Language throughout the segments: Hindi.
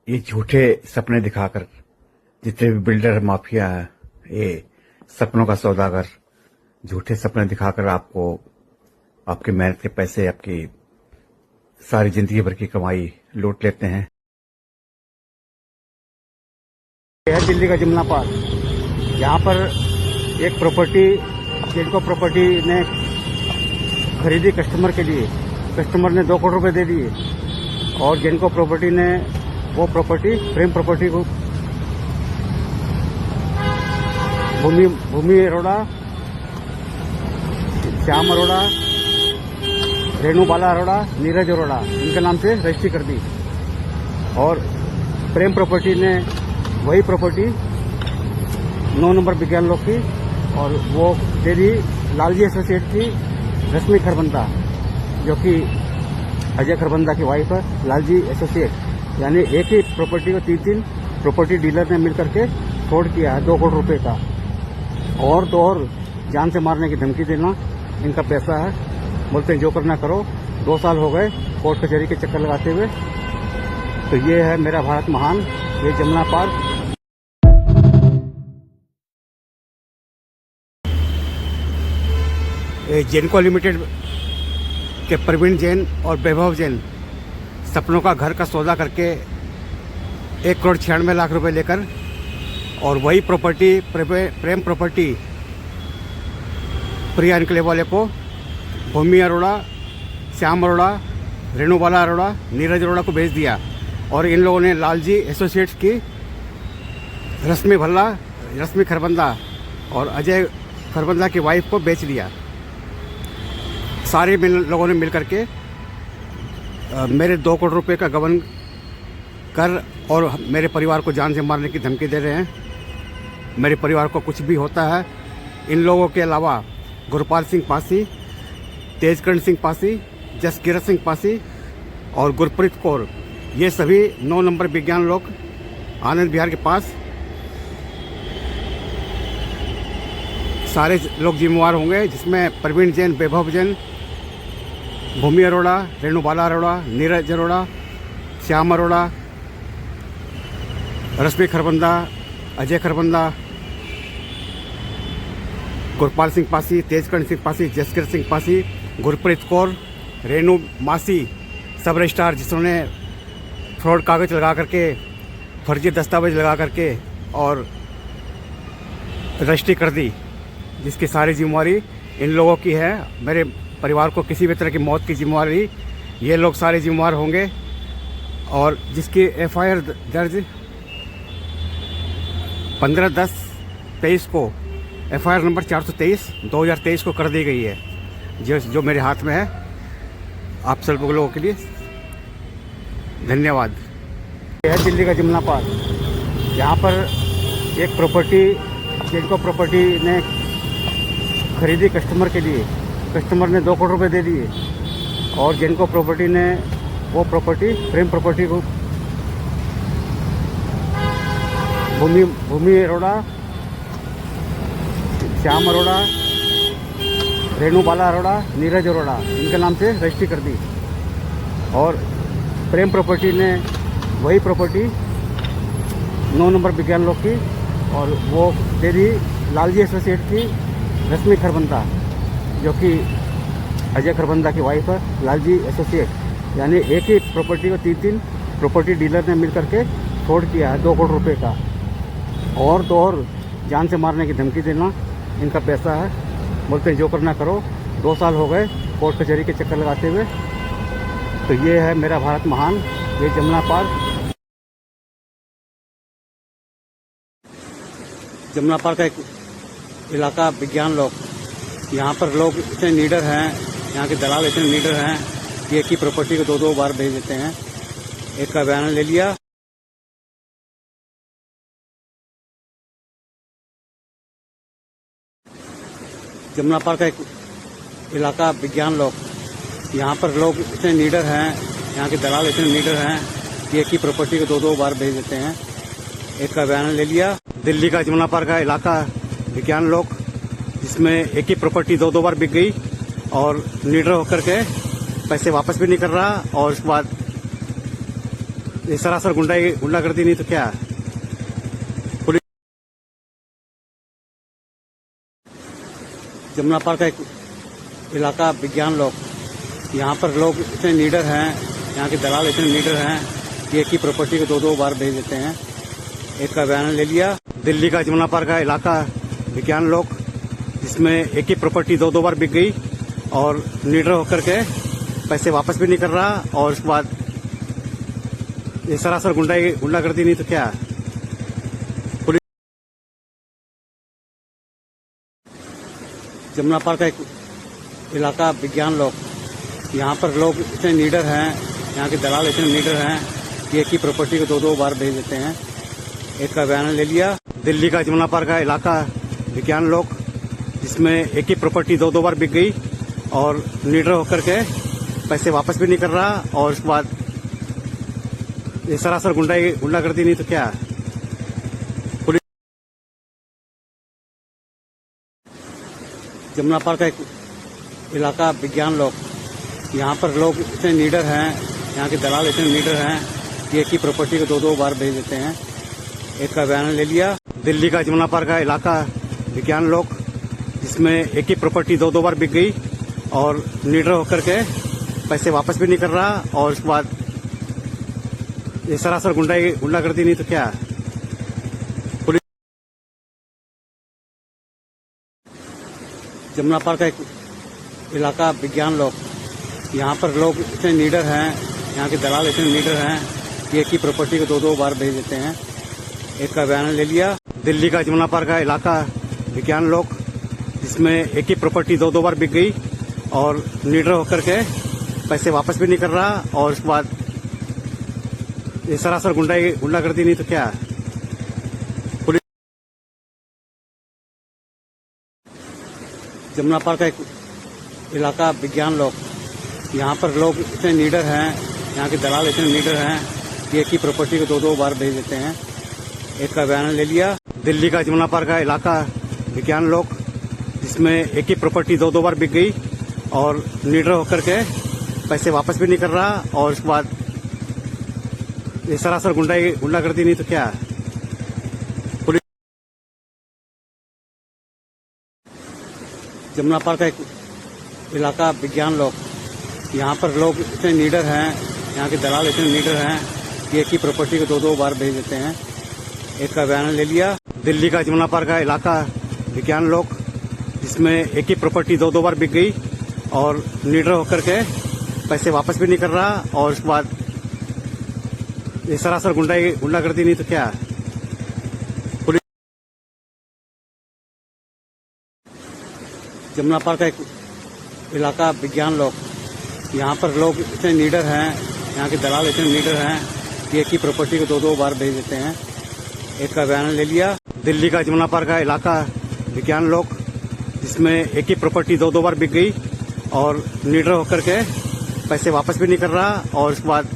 ये झूठे सपने दिखाकर जितने भी बिल्डर माफिया है, ये सपनों का सौदागर, झूठे सपने दिखाकर आपको आपकी मेहनत के पैसे, आपकी सारी जिंदगी भर की कमाई लूट लेते हैं। यह है दिल्ली का जमुना पार्क। यहाँ पर एक प्रॉपर्टी, जिनको प्रॉपर्टी ने खरीदी कस्टमर के लिए, कस्टमर ने 2 करोड़ रुपए दे दिए, और जिनको प्रॉपर्टी ने वो प्रॉपर्टी प्रेम प्रॉपर्टी को भूमि अरोड़ा, श्याम अरोड़ा, रेणु बाला अरोड़ा, नीरज अरोड़ा, इनके नाम से रजिस्ट्री कर दी। और प्रेम प्रॉपर्टी ने वही प्रॉपर्टी 9 नंबर विज्ञान लोक की, और वो दे दी लालजी एसोसिएट की रश्मि खरबंदा, जो कि अजय खरबंदा की वाइफ है, लालजी एसोसिएट। यानी एक ही प्रॉपर्टी को 3 प्रॉपर्टी डीलर ने मिलकर के फ्रॉड किया है 2 करोड़ रुपए का। और तो और जान से मारने की धमकी देना इनका पैसा है। बोलते हैं जो करना करो। 2 साल हो गए कोर्ट कचहरी के चक्कर लगाते हुए। तो ये है मेरा भारत महान, ये जमुना पार्क। जेनको लिमिटेड के प्रवीण जैन और वैभव जैन सपनों का घर का सौदा करके 1 करोड़ 96 लाख रुपए लेकर, और वही प्रॉपर्टी प्रेम प्रॉपर्टी प्रिया एनक्लेव वाले को भूमि अरोड़ा, श्याम अरोड़ा, रेणु बाला अरोड़ा, नीरज अरोड़ा को भेज दिया। और इन लोगों ने लालजी एसोसिएट्स की रश्मि खरबंदा और अजय खरबंदा की वाइफ को बेच दिया। सारे लोगों ने मिलकर के मेरे 2 करोड़ रुपए का गबन कर और मेरे परिवार को जान से मारने की धमकी दे रहे हैं। मेरे परिवार को कुछ भी होता है, इन लोगों के अलावा गुरपाल सिंह पासी, तेजकरण सिंह पासी, जसकीरत सिंह पासी और गुरप्रीत कौर, ये सभी 9 नंबर विज्ञान लोक आनंद विहार के पास सारे लोग जिम्मेवार होंगे, जिसमें प्रवीण जैन, वैभव जैन, भूमि अरोड़ा, रेणु बाला अरोड़ा, नीरज अरोड़ा, श्याम अरोड़ा, रश्मि खरबंदा, अजय खरबंदा, गुरपाल सिंह पासी, तेजकरण सिंह पासी, जसकीरत सिंह पासी, गुरप्रीत कौर, रेणु मासी, सब रजिस्ट्रार, जिन्होंने फ्रॉड कागज लगा करके, फर्जी दस्तावेज लगा करके और रजिस्ट्री कर दी, जिसकी सारी जिम्मेवारी इन लोगों की है। मेरे परिवार को किसी भी तरह की मौत की जिम्मेवारी ये लोग सारे जिम्मेवार होंगे। और जिसकी FIR दर्ज 15/10/23 को FIR नंबर 423 2023 को कर दी गई है, जो मेरे हाथ में है। आप सब लोगों के लिए धन्यवाद। यह है दिल्ली का जमुना पार्क। यहाँ पर एक प्रॉपर्टी, जिनको प्रॉपर्टी ने खरीदी कस्टमर के लिए, कस्टमर ने 2 करोड़ रुपए दे दिए, और जिनको प्रॉपर्टी ने वो प्रॉपर्टी प्रेम प्रॉपर्टी को भूमि अरोड़ा, श्याम अरोड़ा, रेणु बाला अरोड़ा, नीरज अरोड़ा, इनके नाम से रजिस्ट्री कर दी। और प्रेम प्रॉपर्टी ने वही प्रॉपर्टी 9 नंबर विज्ञान लोक की, और वो दे दी लालजी एसोसिएट की रश्मि खरबंदा, जो कि अजय खरबंदा की वाइफ है, लालजी एसोसिएट। यानी एक ही प्रॉपर्टी को 3 प्रॉपर्टी डीलर ने मिलकर के फ्रॉड किया है 2 करोड़ रुपए का। और तो और जान से मारने की धमकी देना इनका पैसा है। बोलते हैं जो करना करो। 2 साल हो गए कोर्ट कचहरी के चक्कर लगाते हुए। तो ये है मेरा भारत महान, ये जमुना पार्क। जमुना पार्क का एक इलाका विज्ञान लोक, यहाँ पर लोग इतने नीडर हैं, यहाँ के दलाल इतने नीडर हैं कि एक ही प्रॉपर्टी को 2 बार भेज देते हैं। एक का बयान ले लिया, जमुना पार्क का एक इलाका विज्ञान लोक, यहाँ पर लोग इतने नीडर हैं, यहाँ के दलाल इतने नीडर हैं कि एक ही प्रॉपर्टी को 2 बार भेज देते हैं। एक का बयान ले लिया। दिल्ली का जमुना पार्क का इलाका विज्ञान लोक, जिसमें एक ही प्रॉपर्टी 2 बार बिक गई, और नीडर होकर के पैसे वापस भी नहीं कर रहा, और उसके बाद ये सरासर गुंडागर्दी नहीं तो क्या। पुलिस जमुना पार्क का एक इलाका विज्ञान लोग, यहाँ पर लोग इतने लीडर हैं, यहाँ के दलाल इतने लीडर हैं कि एक ही प्रॉपर्टी को दो बार भेज देते हैं। एक का बयान ले लिया। दिल्ली का जमुना पार्क का इलाका विज्ञान लोग, जिसमें एक ही प्रॉपर्टी दो बार बिक गई और लीडर होकर के पैसे वापस भी नहीं कर रहा, और उसके बाद ये सरासर गुंडागर्दी नहीं तो क्या। पुलिस जमुना पार्क का एक इलाका विज्ञान लोग, यहाँ पर लोग इतने लीडर हैं, यहाँ के दलाल इतने लीडर हैं कि एक ही प्रॉपर्टी को दो बार भेज देते हैं। एक का बयान ले लिया। दिल्ली का जमुना पार्क का इलाका विज्ञान लोग, जिसमें एक ही प्रॉपर्टी दो बार बिक गई और लीडर होकर के पैसे वापस भी नहीं कर रहा, और उसके बाद ये सरासर गुंडागर्दी नहीं तो क्या। पुलिस जमुना पार्क का एक इलाका विज्ञान लोग, यहाँ पर लोग इतने लीडर हैं, यहाँ के दलाल इतने लीडर हैं कि एक ही प्रॉपर्टी को दो बार भेज देते हैं। एक का बयान ले लिया। दिल्ली का जमुना पार्क का इलाका विज्ञान लोग, जिसमें एक ही प्रॉपर्टी दो बार बिक गई और लीडर होकर के पैसे वापस भी नहीं कर रहा, और उसके बाद ये सरासर गुंडागर्दी नहीं तो क्या। पुलिस जमुना पार्क का एक इलाका विज्ञान लोग, यहाँ पर लोग इतने लीडर हैं, यहाँ के दलाल इतने लीडर हैं कि एक ही प्रॉपर्टी को दो बार भेज देते हैं। एक का बयान ले लिया। दिल्ली का जमुना पार्क का इलाका विज्ञान लोग, जिसमें एक ही प्रॉपर्टी दो बार बिक गई और लीडर होकर के पैसे वापस भी नहीं कर रहा, और उसके बाद ये सरासर गुंडागर्दी नहीं तो क्या। पुलिस जमुना पार्क का एक इलाका विज्ञान लोग, यहाँ पर लोग इतने लीडर हैं, यहाँ के दलाल इतने लीडर हैं कि एक ही प्रॉपर्टी को दो बार भेज देते हैं। एक का बयान ले लिया। दिल्ली का जमुना पार्क का इलाका विज्ञान लोग, जिसमें एक ही प्रॉपर्टी दो बार बिक गई और लीडर होकर के पैसे वापस भी नहीं कर रहा, और उसके बाद ये सरासर गुंडागर्दी नहीं तो क्या। पुलिस जमुना पार्क का एक इलाका विज्ञान लोग, यहाँ पर लोग इतने लीडर हैं, यहाँ के दलाल इतने लीडर हैं कि एक ही प्रॉपर्टी को दो बार भेज देते हैं। एक का बयान ले लिया। दिल्ली का जमुना पार्क का इलाका विज्ञान लोग, जिसमें एक ही प्रॉपर्टी दो बार बिक गई और लीडर होकर के पैसे वापस भी नहीं कर रहा, और उसके बाद ये सरासर गुंडागर्दी नहीं तो क्या। पुलिस जमुना पार्क का एक इलाका विज्ञान लोग, यहाँ पर लोग इतने लीडर हैं, यहाँ के दलाल इतने लीडर हैं कि एक ही प्रॉपर्टी को दो बार भेज देते हैं। एक का बयान ले लिया। दिल्ली का जमुना पार्क का इलाका विज्ञान लोग, जिसमें एक ही प्रॉपर्टी दो बार बिक गई और लीडर होकर के पैसे वापस भी नहीं कर रहा, और उसके बाद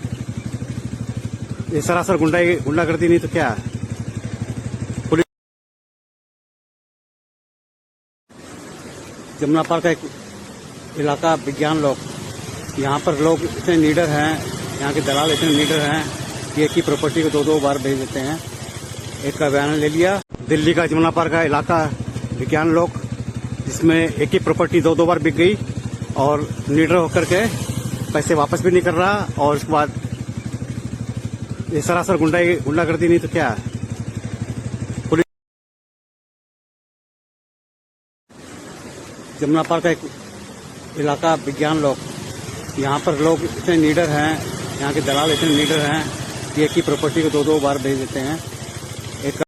ये सरासर गुंडागर्दी नहीं तो क्या। पुलिस जमुना पार्क का एक इलाका विज्ञान लोग, यहाँ पर लोग इतने लीडर हैं, यहाँ के दलाल इतने लीडर हैं कि एक ही प्रॉपर्टी को दो बार भेज देते हैं। एक का बयान ले लिया। दिल्ली का जमुना पार्क का इलाका विज्ञान लोग, जिसमें एक ही प्रॉपर्टी दो बार बिक गई और लीडर होकर के पैसे वापस भी नहीं कर रहा, और उसके बाद ये सरासर गुंडागर्दी नहीं तो क्या। पुलिस जमुना पार्क का एक इलाका विज्ञान लोग, यहाँ पर लोग इतने लीडर हैं, यहाँ के दलाल इतने लीडर हैं कि एक ही प्रॉपर्टी को दो बार भेज देते हैं।